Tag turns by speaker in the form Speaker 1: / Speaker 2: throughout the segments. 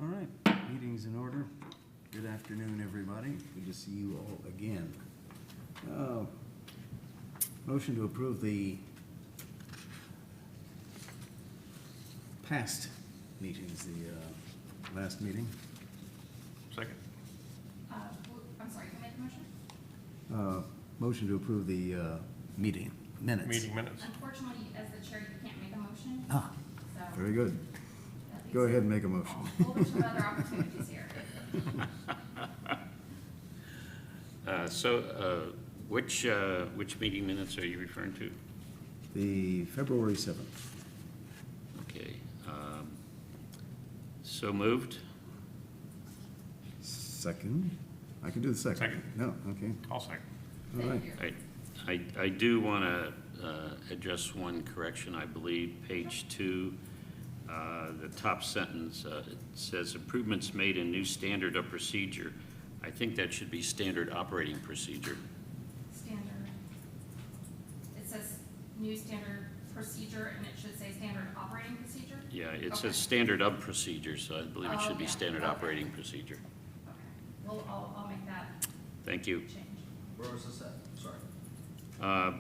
Speaker 1: All right, meeting's in order. Good afternoon, everybody. Good to see you all again. Motion to approve the past meetings, the last meeting.
Speaker 2: Second.
Speaker 3: I'm sorry, who made the motion?
Speaker 1: Motion to approve the meeting minutes.
Speaker 2: Meeting minutes.
Speaker 3: Unfortunately, as the chair, you can't make a motion.
Speaker 1: Ah,
Speaker 3: So
Speaker 1: very good.
Speaker 3: that leaves
Speaker 1: Go ahead and make a motion.
Speaker 3: a whole bunch of other opportunities here.
Speaker 2: Which meeting minutes are you referring to?
Speaker 1: The February 7th.
Speaker 2: Okay. So moved.
Speaker 1: Second. I can do the second.
Speaker 2: Second.
Speaker 1: No, okay.
Speaker 2: I'll second.
Speaker 1: All right.
Speaker 3: Thank you.
Speaker 2: I do want to address one correction. I believe page 2, the top sentence, it says improvements made in new standard of procedure. I think that should be standard operating procedure.
Speaker 3: Standard. It says new standard procedure, and it should say standard operating procedure?
Speaker 2: Yeah, it
Speaker 3: Okay.
Speaker 2: says standard of procedure, so I believe it should be
Speaker 3: Okay.
Speaker 2: standard
Speaker 3: Okay.
Speaker 2: operating procedure.
Speaker 3: Okay. Well, I'll make that
Speaker 2: Thank you.
Speaker 3: change.
Speaker 4: Where was this at? Sorry.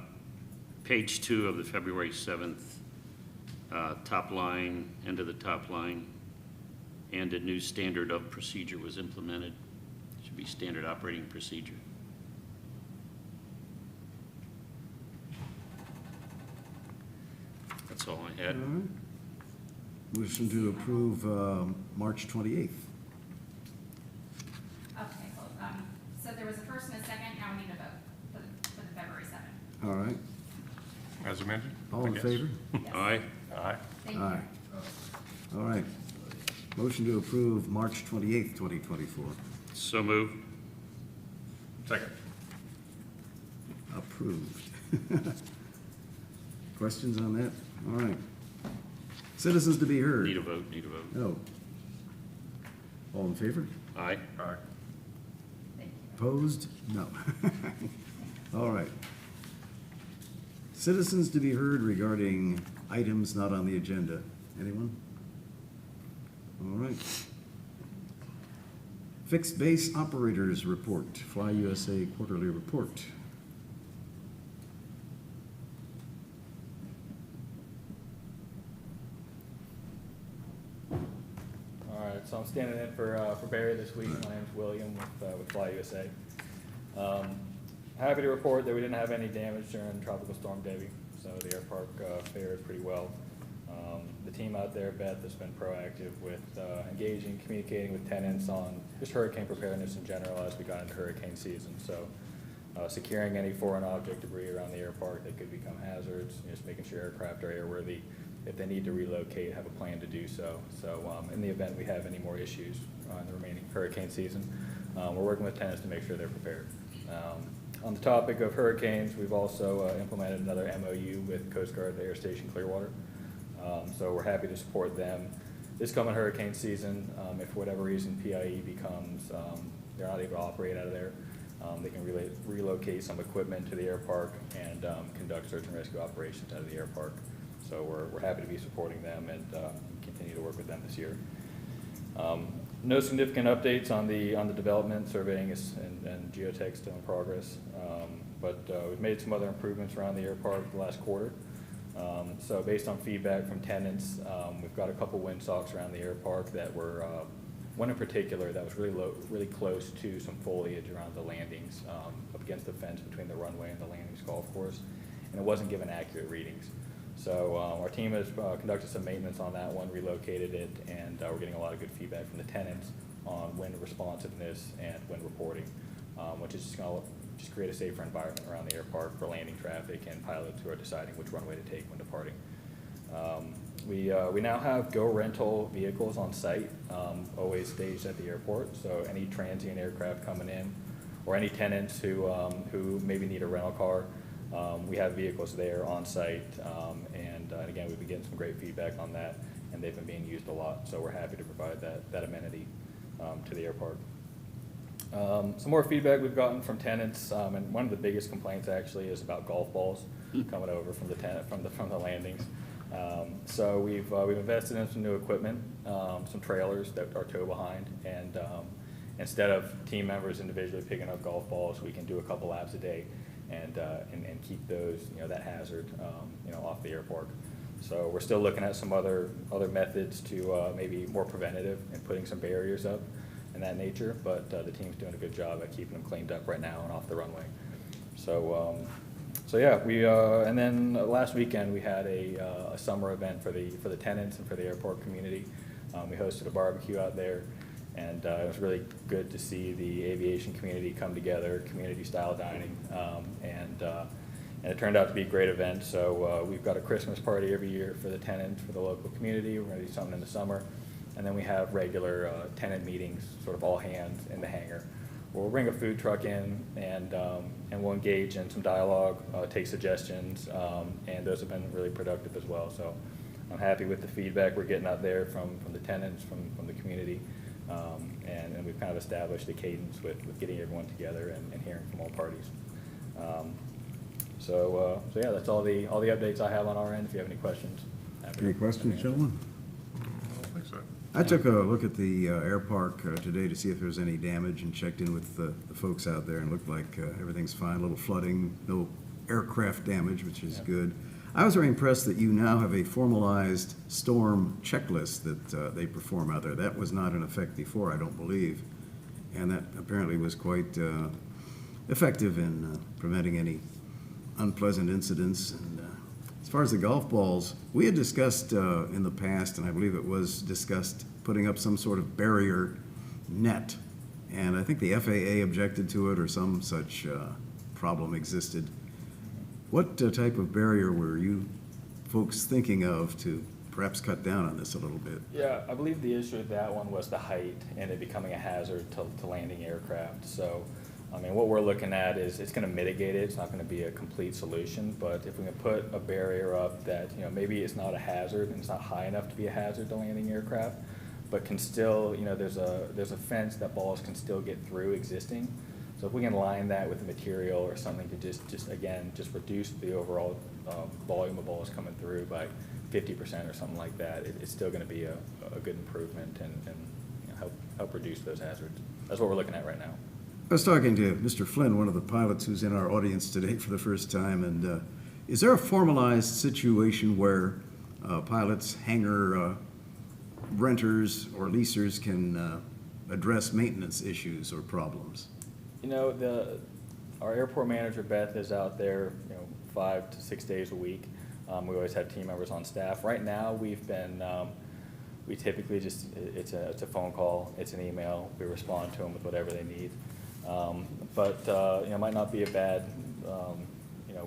Speaker 2: Page 2 of the February 7th, top line, end of the top line, and a new standard of procedure was implemented. Should be standard operating procedure. That's all I had.
Speaker 1: All right. Motion to approve March 28th.
Speaker 3: Okay, so there was a first and a second, now we need a vote for the February 7th.
Speaker 1: All right.
Speaker 2: As amended?
Speaker 1: All in favor?
Speaker 3: Yes.
Speaker 2: Aye. Aye.
Speaker 3: Thank you.
Speaker 1: Aye. All right. Motion to approve March 28th, 2024.
Speaker 2: So moved.
Speaker 4: Second.
Speaker 1: Approved. Questions on that? All right. Citizens to be heard.
Speaker 2: Need a vote, need a vote.
Speaker 1: No. All in favor?
Speaker 2: Aye.
Speaker 4: Aye.
Speaker 3: Thank you.
Speaker 1: Opposed? No. All right. Citizens to be heard regarding items not on the agenda. Anyone? All right. Fixed base operators report, Fly USA quarterly report.
Speaker 5: All right, so I'm standing in for Barry this week. My name's William with Fly USA. Happy to report that we didn't have any damage during Tropical Storm Debbie, so the Airpark fared pretty well. The team out there, Beth, has been proactive with engaging, communicating with tenants on just hurricane preparedness in general as we got into hurricane season. So securing any foreign object debris around the Airpark that could become hazards, just making sure aircraft are airworthy. If they need to relocate, have a plan to do so. So in the event we have any more issues in the remaining hurricane season, we're working with tenants to make sure they're prepared. On the topic of hurricanes, we've also implemented another MOU with Coast Guard Air Station Clearwater. So we're happy to support them this coming hurricane season. If for whatever reason PIE becomes, they're not able to operate out of there, they can relocate some equipment to the Airpark and conduct search and rescue operations out of the Airpark. So we're happy to be supporting them and continue to work with them this year. No significant updates on the development, surveying and geotech still in progress, but we've made some other improvements around the Airpark the last quarter. So based on feedback from tenants, we've got a couple windsocks around the Airpark that were, one in particular that was really close to some foliage around the landings, up against the fence between the runway and the landings golf course, and it wasn't given accurate readings. So our team has conducted some maintenance on that one, relocated it, and we're getting a lot of good feedback from the tenants on wind responsiveness and wind reporting, which is just going to create a safer environment around the Airpark for landing traffic and pilots who are deciding which runway to take when departing. We now have Go rental vehicles on site, always staged at the airport, so any transient aircraft coming in or any tenants who maybe need a rental car, we have vehicles there on site, and again, we've been getting some great feedback on that, and they've been being used a lot, so we're happy to provide that amenity to the Airpark. Some more feedback we've gotten from tenants, and one of the biggest complaints actually is about golf balls coming over from the landings. So we've invested in some new equipment, some trailers that are tow behind, and instead of team members individually picking up golf balls, we can do a couple laps a day and keep those, that hazard, off the Airpark. So we're still looking at some other methods to maybe more preventative and putting some barriers up and that nature, but the team's doing a good job at keeping them cleaned up right now and off the runway. So yeah, and then last weekend we had a summer event for the tenants and for the Airport community. We hosted a barbecue out there, and it was really good to see the aviation community come together, community-style dining, and it turned out to be a great event. So we've got a Christmas party every year for the tenants, for the local community. We're going to do something in the summer, and then we have regular tenant meetings, sort of all hands in the hangar. We'll bring a food truck in, and we'll engage in some dialogue, take suggestions, and those have been really productive as well. So I'm happy with the feedback we're getting out there from the tenants, from the community, and we've kind of established a cadence with getting everyone together and hearing from all parties. So yeah, that's all the updates I have on our end. If you have any questions.
Speaker 1: Any questions, gentlemen?
Speaker 4: I don't think so.
Speaker 1: I took a look at the Airpark today to see if there was any damage and checked in with the folks out there, and looked like everything's fine. A little flooding, no aircraft damage, which is good. I was very impressed that you now have a formalized storm checklist that they perform out there. That was not in effect before, I don't believe, and that apparently was quite effective in preventing any unpleasant incidents. And as far as the golf balls, we had discussed in the past, and I believe it was discussed, putting up some sort of barrier net, and I think the FAA objected to it, or some such problem existed. What type of barrier were you folks thinking of to perhaps cut down on this a little bit?
Speaker 5: Yeah, I believe the issue with that one was the height and it becoming a hazard to landing aircraft. So, I mean, what we're looking at is it's going to mitigate it. It's not going to be a complete solution, but if we can put a barrier up that, maybe it's not a hazard and it's not high enough to be a hazard to landing aircraft, but can still, there's a fence that balls can still get through existing. So if we can line that with a material or something to just reduce the overall volume of balls coming through by 50% or something like that, it's still going to be a good improvement and help reduce those hazards. That's what we're looking at right now.
Speaker 1: I was talking to Mr. Flynn, one of the pilots who's in our audience today for the first time, and is there a formalized situation where pilots, hangar renters, or leasers can address maintenance issues or problems?
Speaker 5: Our airport manager, Beth, is out there, 5 to 6 days a week. We always have team members on staff. Right now, we typically just, it's a phone call, it's an email, we respond to them with whatever they need. But it might not be a bad,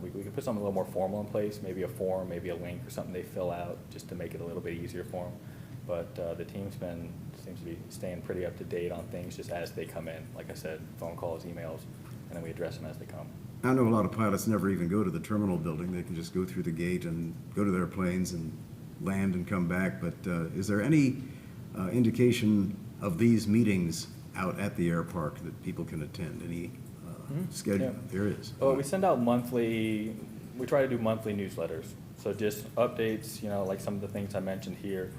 Speaker 5: we could put something a little more formal in place, maybe a form, maybe a link or something they fill out just to make it a little bit easier for them. But the team's seems to be staying pretty up to date on things just as they come in. Like I said, phone calls, emails, and then we address them as they come.
Speaker 1: I know a lot of pilots never even go to the terminal building. They can just go through the gate and go to their planes and land and come back. But is there any indication of these meetings out at the Airpark that people can attend? Any schedule? Yeah. There is.
Speaker 5: Well, we send out we try to do monthly newsletters. So just updates, like some of the things I mentioned here.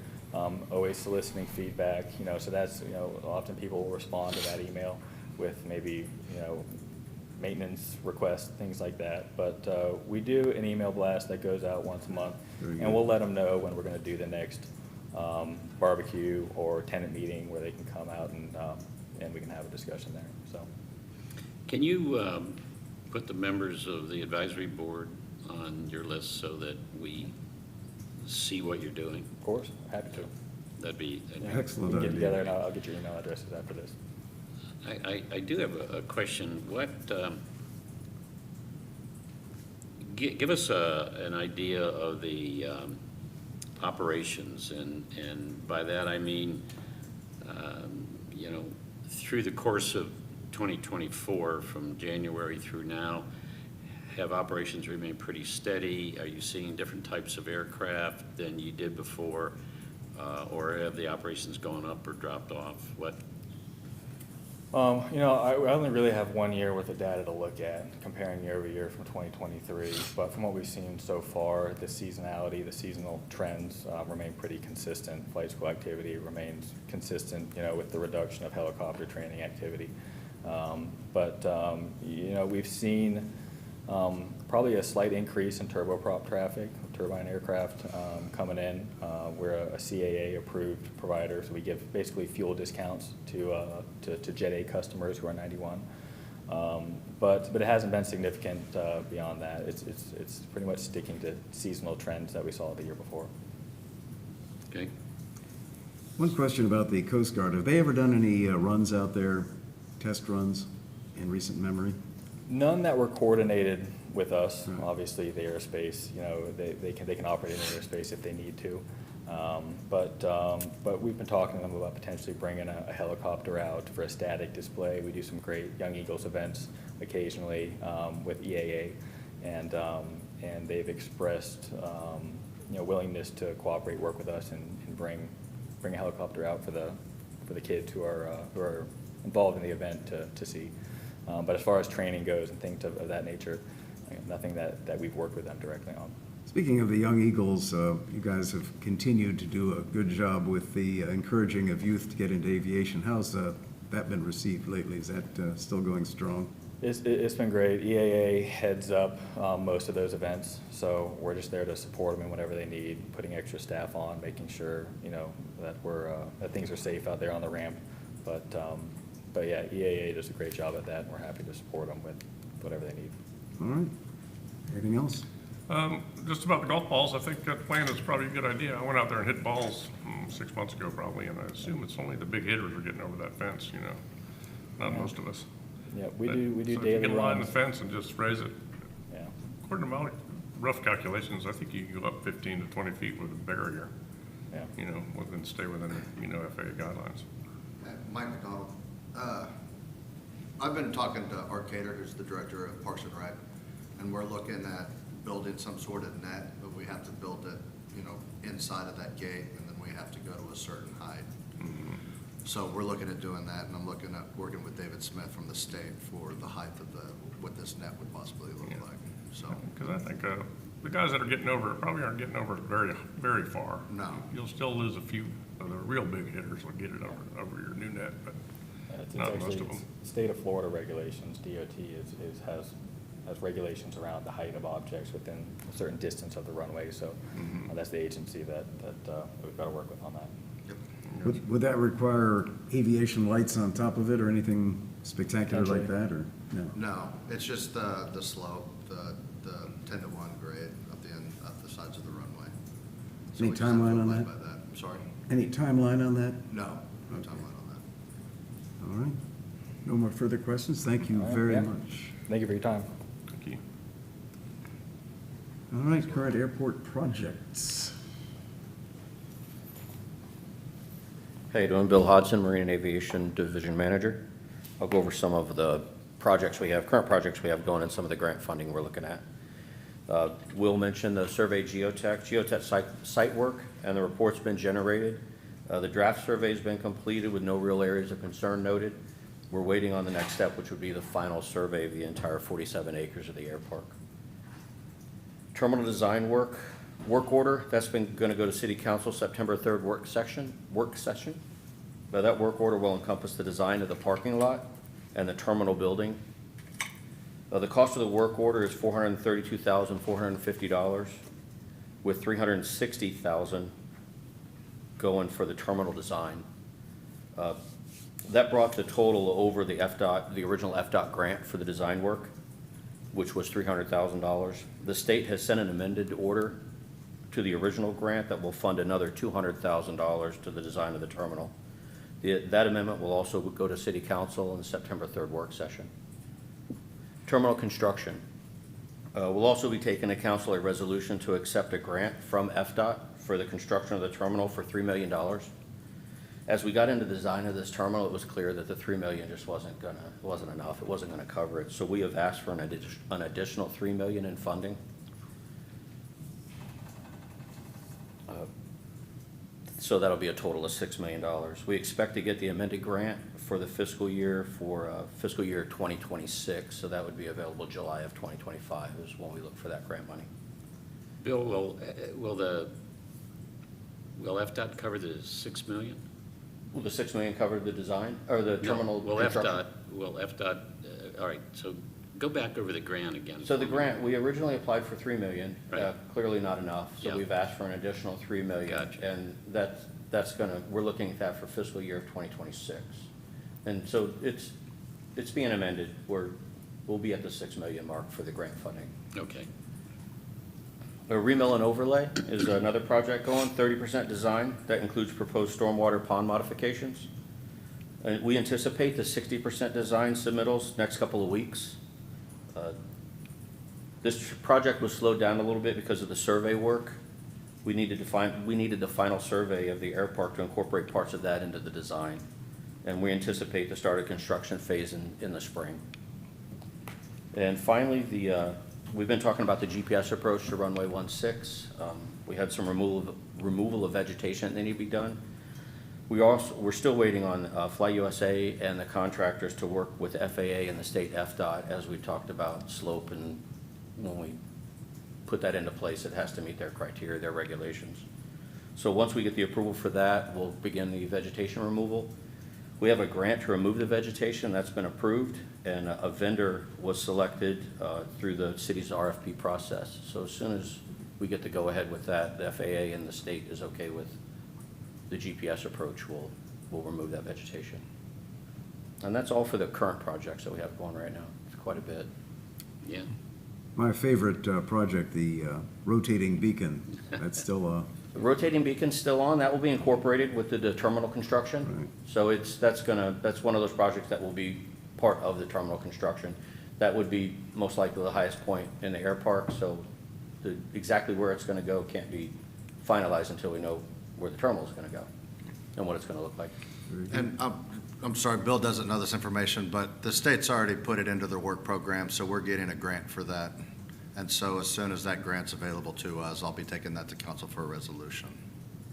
Speaker 5: Always soliciting feedback, so that's, often people will respond to that email with maybe, maintenance requests, things like that. But we do an email blast that goes out once a month, and we'll let them know when we're going to do the next barbecue or tenant meeting where they can come out and we can have a discussion there. So,
Speaker 2: can you put the members of the advisory board on your list so that we see what you're doing?
Speaker 5: Of course, happy to.
Speaker 2: That'd be
Speaker 1: excellent.
Speaker 5: We can get together, and I'll get your email addresses after this.
Speaker 2: I do have a question. What give us an idea of the operations, and by that I mean through the course of 2024, from January through now, have operations remained pretty steady? Are you seeing different types of aircraft than you did before, or have the operations gone up or dropped off? What?
Speaker 5: I only really have 1 year worth of data to look at, comparing year over year from 2023. But from what we've seen so far, the seasonality, the seasonal trends remain pretty consistent. Flight school activity remains consistent, with the reduction of helicopter training activity. We've seen probably a slight increase in turboprop traffic, turbine aircraft coming in. We're a CAA-approved provider, so we give basically fuel discounts to Jet A customers who are 91. But it hasn't been significant beyond that. It's pretty much sticking to seasonal trends that we saw the year before.
Speaker 2: Okay.
Speaker 1: One question about the Coast Guard. Have they ever done any runs out there, test runs in recent memory?
Speaker 5: None that were coordinated with us.
Speaker 1: Right.
Speaker 5: Obviously, the airspace, they can operate in the airspace if they need to. But we've been talking to them about potentially bringing a helicopter out for a static display. We do some great Young Eagles events occasionally with EAA, and they've expressed willingness to cooperate, work with us, and bring a helicopter out for the kids who are involved in the event to see. But as far as training goes and things of that nature, nothing that we've worked with them directly on.
Speaker 1: Speaking of the Young Eagles, you guys have continued to do a good job with the encouraging of youth to get into aviation. How's that been received lately? Is that still going strong?
Speaker 5: It's been great. EAA heads up most of those events, so we're just there to support them in whatever they need, putting extra staff on, making sure that things are safe out there on the ramp. But yeah, EAA does a great job at that, and we're happy to support them with whatever they need.
Speaker 1: All right. Anything else?
Speaker 4: Just about the golf balls, I think that plan is probably a good idea. I went out there and hit balls 6 months ago probably, and I assume it's only the big hitters are getting over that fence, not
Speaker 5: Yeah.
Speaker 4: most of us.
Speaker 5: Yeah, we
Speaker 4: But-
Speaker 5: do
Speaker 4: so if
Speaker 5: daily
Speaker 4: you can line the
Speaker 5: runs.
Speaker 4: fence and just raise it,
Speaker 5: Yeah,
Speaker 4: according to my rough calculations, I think you can go up 15 to 20 feet with a barrier,
Speaker 5: yeah.
Speaker 4: stay within the, FAA guidelines.
Speaker 6: Mike McDonald. I've been talking to Art Cater, who's the director of Parks and Rec, and we're looking at building some sort of net, but we have to build it, inside of that gate, and then we have to go to a certain height. So we're looking at doing that, and I'm looking at working with David Smith from the state for the height of what this net would possibly look
Speaker 4: Yeah.
Speaker 6: like. So,
Speaker 4: Because I think the guys that are getting over it probably aren't getting over it very, very far.
Speaker 6: No.
Speaker 4: You'll still lose a few of the real big hitters will get it over your new net, but
Speaker 5: It's
Speaker 4: not
Speaker 5: actually
Speaker 4: most of them.
Speaker 5: state of Florida regulations. DOT has regulations around the height of objects within a certain distance of the runway. So that's the agency that we've got to work with on that.
Speaker 6: yep.
Speaker 1: Would that require aviation lights on top of it or anything spectacular like
Speaker 5: Potentially.
Speaker 1: that, or no?
Speaker 6: No, it's just the slope, the 10 to 1 grade up the sides of the runway. So
Speaker 1: Any
Speaker 6: we just have to
Speaker 1: timeline on
Speaker 6: abide
Speaker 1: that?
Speaker 6: by I'm sorry?
Speaker 1: Any timeline on that?
Speaker 6: No timeline on that.
Speaker 1: All right. No more further questions. Thank you
Speaker 5: All right,
Speaker 1: very
Speaker 5: yeah.
Speaker 1: much.
Speaker 5: Thank you for your time.
Speaker 4: Thank you.
Speaker 1: All right, current airport projects.
Speaker 7: How you doing? Bill Hodson, Marine and Aviation Division Manager. I'll go over some of the projects we have, current projects we have going, and some of the grant funding we're looking at. Will mentioned the survey geotech site work, and the report's been generated. The draft survey's been completed with no real areas of concern noted. We're waiting on the next step, which would be the final survey of the entire 47 acres of the Airpark. Terminal design work order, that's been gonna go to City Council September 3rd work session. Now, that work order will encompass the design of the parking lot and the terminal building. The cost of the work order is $432,450, with $360,000 going for the terminal design. That brought the total over the original FDOT grant for the design work, which was $300,000. The state has sent an amended order to the original grant that will fund another $200,000 to the design of the terminal. That amendment will also go to City Council in the September 3rd work session. Terminal construction. We'll also be taking to council a resolution to accept a grant from FDOT for the construction of the terminal for $3 million. As we got into the design of this terminal, it was clear that the $3 million just wasn't enough. It wasn't gonna cover it. So we have asked for an additional $3 million in funding. So that'll be a total of $6 million. We expect to get the amended grant for the fiscal year 2026, so that would be available July of 2025 is when we look for that grant money.
Speaker 2: Bill, will FDOT cover the 6 million?
Speaker 7: Will the 6 million cover the design, or the terminal
Speaker 2: Will
Speaker 7: construction?
Speaker 2: FDOT, all right, so go back over the grant again.
Speaker 7: So the grant, we originally applied for 3 million,
Speaker 2: Right.
Speaker 7: clearly not enough, so
Speaker 2: Yeah.
Speaker 7: we've asked for an additional 3 million.
Speaker 2: Gotcha.
Speaker 7: And that's gonna, we're looking at that for fiscal year of 2026. And so it's being amended, we'll be at the 6 million mark for the grant funding.
Speaker 2: Okay,
Speaker 7: A remill and overlay is another project going, 30% design, that includes proposed stormwater pond modifications. And we anticipate the 60% design submittals next couple of weeks. This project was slowed down a little bit because of the survey work. We needed the final survey of the Airpark to incorporate parts of that into the design. And we anticipate to start a construction phase in the spring. And finally, we've been talking about the GPS approach to runway 16. We had some removal of vegetation that needed to be done. We're still waiting on Fly USA and the contractors to work with FAA and the state FDOT as we talked about slope, and when we put that into place, it has to meet their criteria, their regulations. So once we get the approval for that, we'll begin the vegetation removal. We have a grant to remove the vegetation that's been approved, and a vendor was selected through the city's RFP process. So as soon as we get to go ahead with that, the FAA and the state is okay with the GPS approach, we'll remove that vegetation. And that's all for the current projects that we have going right now. It's quite a bit.
Speaker 2: yeah.
Speaker 1: My favorite project, the rotating beacon, that's still
Speaker 7: The rotating beacon's still on, that will be incorporated with the terminal construction.
Speaker 1: Right.
Speaker 7: So that's one of those projects that will be part of the terminal construction. That would be most likely the highest point in the Airpark, so exactly where it's gonna go can't be finalized until we know where the terminal is gonna go and what it's gonna look like.
Speaker 6: And I'm sorry, Bill doesn't know this information, but the state's already put it into their work program, so we're getting a grant for that. And so as soon as that grant's available to us, I'll be taking that to council for a resolution.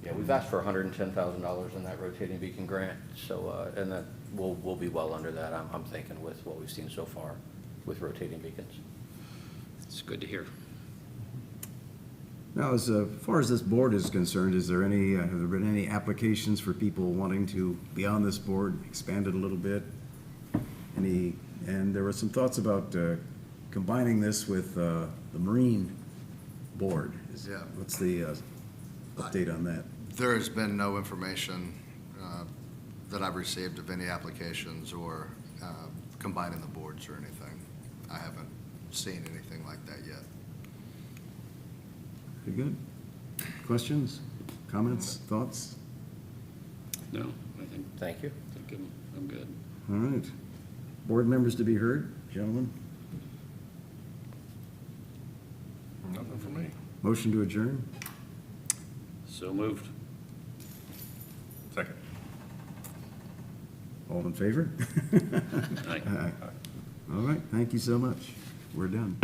Speaker 7: Yeah, we've asked for $110,000 in that rotating beacon grant, so, and that, we'll be well under that, I'm thinking, with what we've seen so far with rotating beacons.
Speaker 2: It's good to hear.
Speaker 1: Now, as far as this board is concerned, have there been any applications for people wanting to be on this board, expand it a little bit? And there were some thoughts about combining this with the Marine Board.
Speaker 6: Yeah.
Speaker 1: What's the update on that?
Speaker 6: There has been no information that I've received of any applications or combining the boards or anything. I haven't seen anything like that yet.
Speaker 1: Pretty good. Questions, comments, thoughts?
Speaker 2: No, I
Speaker 7: Thank you.
Speaker 2: think I'm good.
Speaker 1: All right. Board members to be heard, gentlemen?
Speaker 4: Nothing for me.
Speaker 1: Motion to adjourn?
Speaker 2: So moved.
Speaker 4: Second.
Speaker 1: All in favor?
Speaker 2: Aye.
Speaker 1: Aye. All right, thank you so much. We're done.